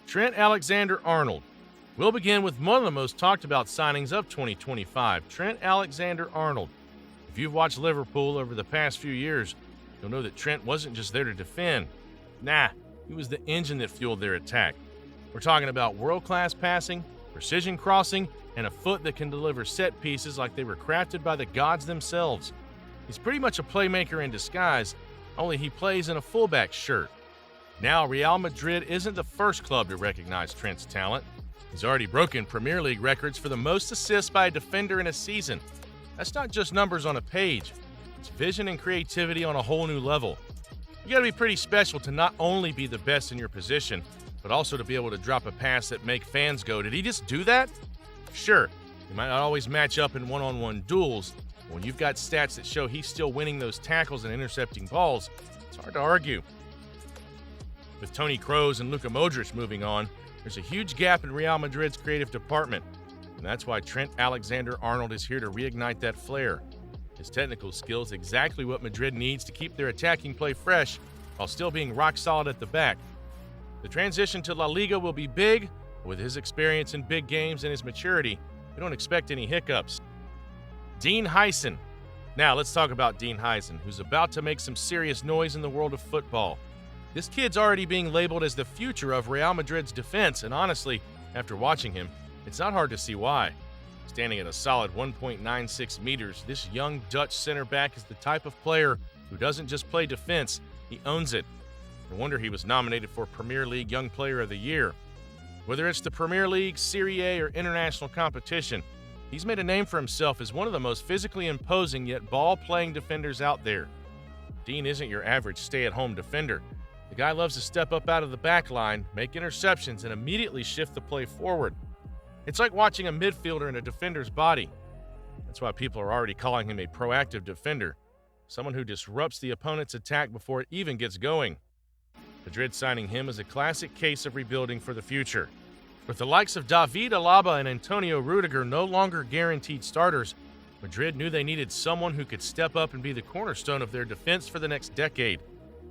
Trent Alexander-Arnold. We'll begin with one of the most talked about signings of 2025, Trent Alexander-Arnold. If you've watched Liverpool over the past few years, you'll know that Trent wasn't just there to defend. Nah, he was the engine that fueled their attack. We're talking about world-class passing, precision crossing, and a foot that can deliver set pieces like they were crafted by the gods themselves. He's pretty much a playmaker in disguise, only he plays in a fullback shirt. Now, Real Madrid isn't the first club to recognize Trent's talent. He's already broken Premier League records for the most assists by a defender in a season. That's not just numbers on a page. It's vision and creativity on a whole new level. You gotta be pretty special to not only be the best in your position, but also to be able to drop a pass that make fans go, did he just do that? Sure, he might not always match up in one-on-one duels, but when you've got stats that show he's still winning those tackles and intercepting balls, it's hard to argue. With Toni Kroos and Luka Modric moving on, there's a huge gap in Real Madrid's creative department, and that's why Trent Alexander-Arnold is here to reignite that flair. His technical skills exactly what Madrid needs to keep their attacking play fresh while still being rock solid at the back. The transition to La Liga will be big. With his experience in big games and his maturity, we don't expect any hiccups. Dean Huijsen. Now let's talk about Dean Huijsen, who's about to make some serious noise in the world of football. This kid's already being labeled as the future of Real Madrid's defense, and honestly, after watching him, it's not hard to see why. Standing at a solid 1.96 meters, this young Dutch center back is the type of player who doesn't just play defense, he owns it. No wonder he was nominated for Premier League Young Player of the Year. Whether it's the Premier League, Serie A, or international competition, he's made a name for himself as one of the most physically imposing yet ball-playing defenders out there. Dean isn't your average stay-at-home defender. The guy loves to step up out of the back line, make interceptions, and immediately shift the play forward. It's like watching a midfielder in a defender's body. That's why people are already calling him a proactive defender, someone who disrupts the opponent's attack before it even gets going. Madrid signing him is a classic case of rebuilding for the future. With the likes of David Alaba and Antonio Rudiger no longer guaranteed starters, Madrid knew they needed someone who could step up and be the cornerstone of their defense for the next decade.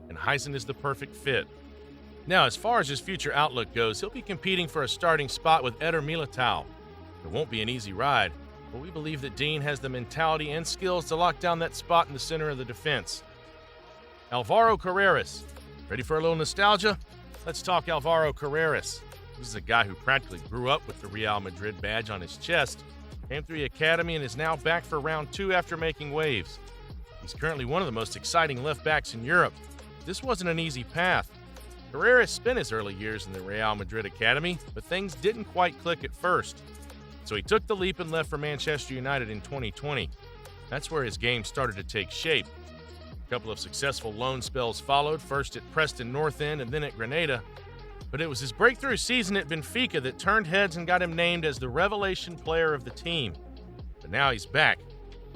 And Huijsen is the perfect fit. Now, as far as his future outlook goes, he'll be competing for a starting spot with Eder Militao. It won't be an easy ride, but we believe that Dean has the mentality and skills to lock down that spot in the center of the defense. Álvaro Carreras. Ready for a little nostalgia? Let's talk Álvaro Carreras. This is a guy who practically grew up with the Real Madrid badge on his chest, came through the academy, and is now back for round 2 after making waves. He's currently one of the most exciting left backs in Europe. This wasn't an easy path. Carreras spent his early years in the Real Madrid academy, but things didn't quite click at first. So he took the leap and left for Manchester United in 2020. That's where his game started to take shape. A couple of successful loan spells followed, first at Preston North End and then at Granada. But it was his breakthrough season at Benfica that turned heads and got him named as the revelation player of the team. But now he's back.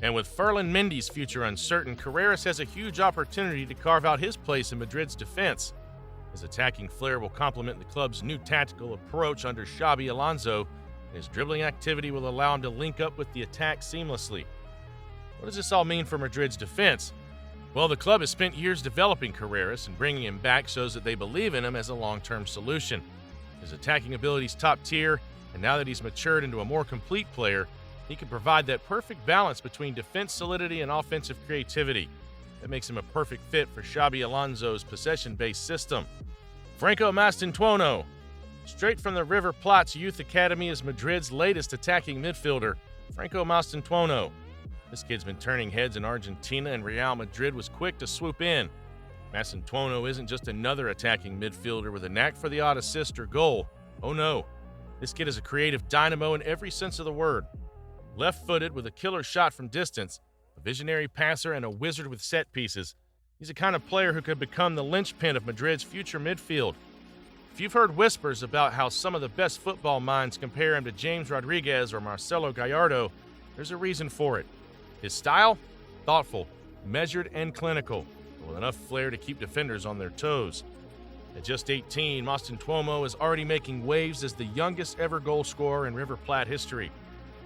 And with Ferland Mendy's future uncertain, Carreras has a huge opportunity to carve out his place in Madrid's defense. His attacking flair will complement the club's new tactical approach under Xabi Alonso, and his dribbling activity will allow him to link up with the attack seamlessly. What does this all mean for Madrid's defense? Well, the club has spent years developing Carreras, and bringing him back shows that they believe in him as a long-term solution. His attacking ability's top tier, and now that he's matured into a more complete player, he can provide that perfect balance between defense solidity and offensive creativity. That makes him a perfect fit for Xabi Alonso's possession-based system. Franco Mastantuono. Straight from the River Plate's youth academy is Madrid's latest attacking midfielder, Franco Mastantuono. This kid's been turning heads in Argentina, and Real Madrid was quick to swoop in. Mastantuono isn't just another attacking midfielder with a knack for the odd assist or goal. Oh no, this kid is a creative dynamo in every sense of the word. Left-footed with a killer shot from distance, a visionary passer, and a wizard with set pieces, he's the kind of player who could become the linchpin of Madrid's future midfield. If you've heard whispers about how some of the best football minds compare him to James Rodriguez or Marcelo Gallardo, there's a reason for it. His style? Thoughtful, measured, and clinical, with enough flair to keep defenders on their toes. At just 18, Mastantuono is already making waves as the youngest ever goal scorer in River Plate history.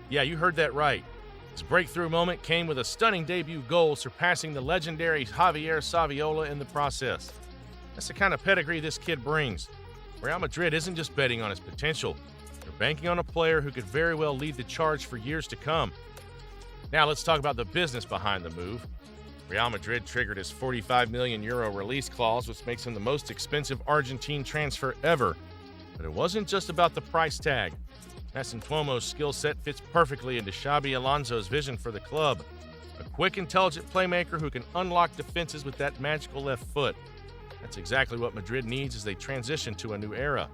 Yeah, you heard that right. His breakthrough moment came with a stunning debut goal, surpassing the legendary Javier Saviola in the process. That's the kind of pedigree this kid brings. Real Madrid isn't just betting on his potential. They're banking on a player who could very well lead the charge for years to come. Now let's talk about the business behind the move. Real Madrid triggered his €45 million release clause, which makes him the most expensive Argentine transfer ever. But it wasn't just about the price tag. Mastantuono's skill set fits perfectly into Xabi Alonso's vision for the club. A quick, intelligent playmaker who can unlock defenses with that magical left foot. That's exactly what Madrid needs as they transition to a new era.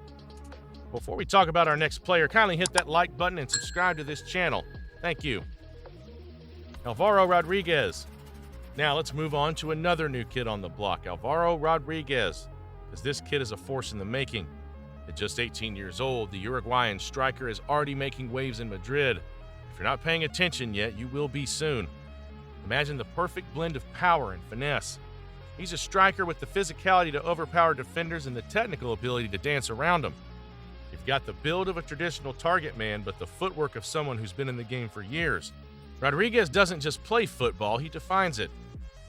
Before we talk about our next player, kindly hit that like button and subscribe to this channel. Thank you. Álvaro Rodríguez. Now let's move on to another new kid on the block, Álvaro Rodríguez, as this kid is a force in the making. At just 18 years old, the Uruguayan striker is already making waves in Madrid. If you're not paying attention yet, you will be soon. Imagine the perfect blend of power and finesse. He's a striker with the physicality to overpower defenders and the technical ability to dance around them. You've got the build of a traditional target man, but the footwork of someone who's been in the game for years. Rodríguez doesn't just play football, he defines it.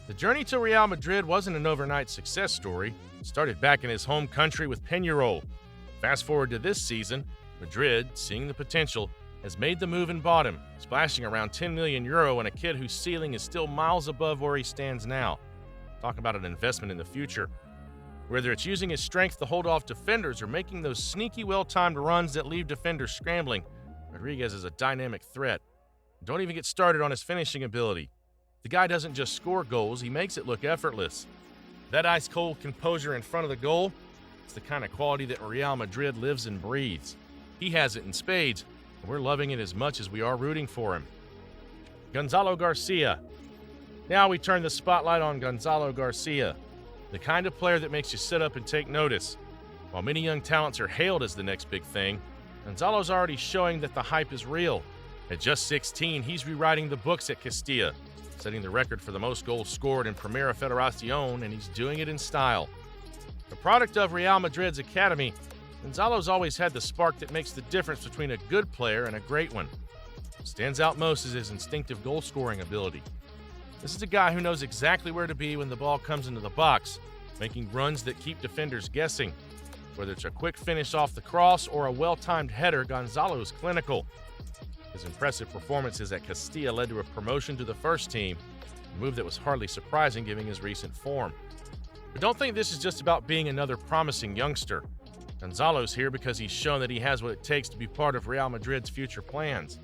The journey to Real Madrid wasn't an overnight success story. It started back in his home country with Peñarol. Fast forward to this season, Madrid, seeing the potential, has made the move and bought him, splashing around €10 million on a kid whose ceiling is still miles above where he stands now. Talk about an investment in the future. Whether it's using his strength to hold off defenders or making those sneaky, well-timed runs that leave defenders scrambling, Rodríguez is a dynamic threat. Don't even get started on his finishing ability. The guy doesn't just score goals, he makes it look effortless. That ice-cold composure in front of the goal, it's the kind of quality that Real Madrid lives and breathes. He has it in spades, and we're loving it as much as we are rooting for him. Gonzalo Garcia. Now we turn the spotlight on Gonzalo Garcia, the kind of player that makes you sit up and take notice. While many young talents are hailed as the next big thing, Gonzalo's already showing that the hype is real. At just 16, he's rewriting the books at Castilla, setting the record for the most goals scored in Primera Federación, and he's doing it in style. A product of Real Madrid's academy, Gonzalo's always had the spark that makes the difference between a good player and a great one. What stands out most is his instinctive goal-scoring ability. This is a guy who knows exactly where to be when the ball comes into the box, making runs that keep defenders guessing. Whether it's a quick finish off the cross or a well-timed header, Gonzalo is clinical. His impressive performances at Castilla led to a promotion to the first team, a move that was hardly surprising given his recent form. But don't think this is just about being another promising youngster. Gonzalo's here because he's shown that he has what it takes to be part of Real Madrid's future plans.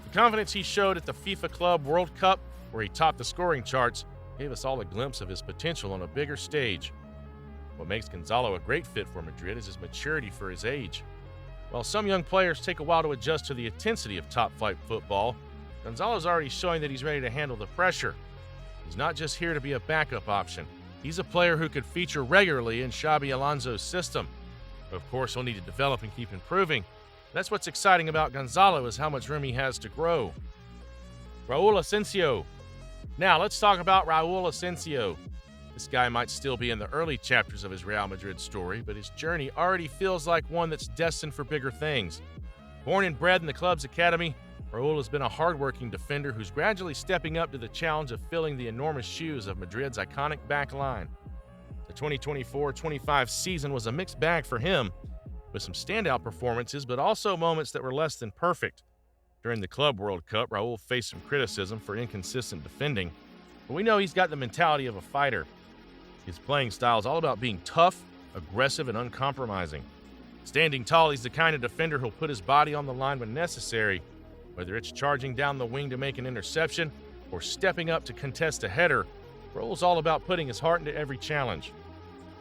The confidence he showed at the FIFA Club World Cup, where he topped the scoring charts, gave us all a glimpse of his potential on a bigger stage. What makes Gonzalo a great fit for Madrid is his maturity for his age. While some young players take a while to adjust to the intensity of top-flight football, Gonzalo's already showing that he's ready to handle the pressure. He's not just here to be a backup option. He's a player who could feature regularly in Xabi Alonso's system. But of course, he'll need to develop and keep improving. That's what's exciting about Gonzalo is how much room he has to grow. Raúl Asensio. Now, let's talk about Raúl Asensio. This guy might still be in the early chapters of his Real Madrid story, but his journey already feels like one that's destined for bigger things. Born and bred in the club's academy, Raúl has been a hardworking defender who's gradually stepping up to the challenge of filling the enormous shoes of Madrid's iconic back line. The 2024-25 season was a mixed bag for him, with some standout performances, but also moments that were less than perfect. During the Club World Cup, Raúl faced some criticism for inconsistent defending, but we know he's got the mentality of a fighter. His playing style is all about being tough, aggressive, and uncompromising. Standing tall, he's the kind of defender who'll put his body on the line when necessary, whether it's charging down the wing to make an interception or stepping up to contest a header. Raúl's all about putting his heart into every challenge.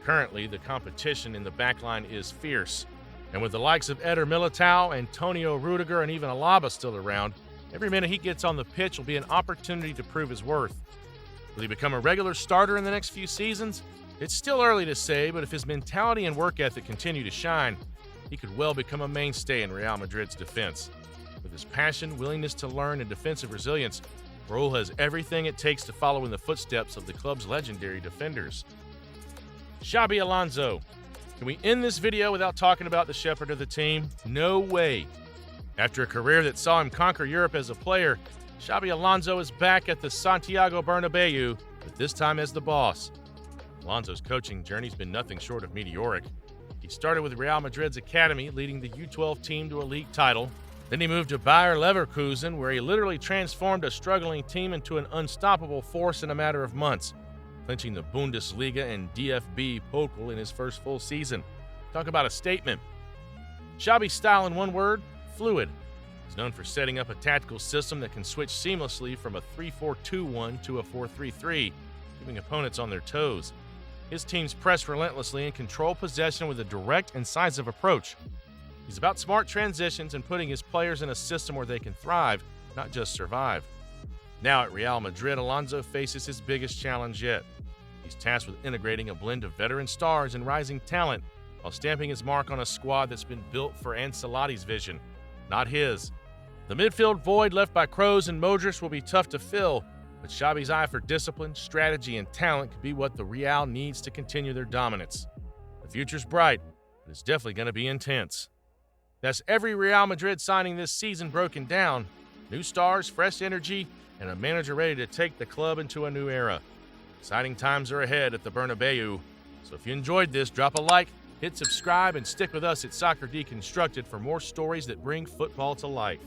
Currently, the competition in the backline is fierce, and with the likes of Eder Militao, Antonio Rudiger, and even Alaba still around, every minute he gets on the pitch will be an opportunity to prove his worth. Will he become a regular starter in the next few seasons? It's still early to say, but if his mentality and work ethic continue to shine, he could well become a mainstay in Real Madrid's defense. With his passion, willingness to learn, and defensive resilience, Raúl has everything it takes to follow in the footsteps of the club's legendary defenders. Xabi Alonso. Can we end this video without talking about the shepherd of the team? No way. After a career that saw him conquer Europe as a player, Xabi Alonso is back at the Santiago Bernabeu, but this time as the boss. Alonso's coaching journey's been nothing short of meteoric. He started with Real Madrid's academy, leading the U12 team to a league title. Then he moved to Bayer Leverkusen, where he literally transformed a struggling team into an unstoppable force in a matter of months, clinching the Bundesliga and DFB Pokal in his first full season. Talk about a statement. Xabi's style in one word, fluid. He's known for setting up a tactical system that can switch seamlessly from a 3-4-2-1 to a 4-3-3, keeping opponents on their toes. His teams press relentlessly and control possession with a direct, incisive approach. He's about smart transitions and putting his players in a system where they can thrive, not just survive. Now at Real Madrid, Alonso faces his biggest challenge yet. He's tasked with integrating a blend of veteran stars and rising talent while stamping his mark on a squad that's been built for Ancelotti's vision, not his. The midfield void left by Kroos and Modric will be tough to fill, but Xabi's eye for discipline, strategy, and talent could be what the Real needs to continue their dominance. The future's bright, but it's definitely going to be intense. That's every Real Madrid signing this season broken down. New stars, fresh energy, and a manager ready to take the club into a new era. Exciting times are ahead at the Bernabeu. So if you enjoyed this, drop a like, hit subscribe, and stick with us at Soccer Deconstructed for more stories that bring football to life.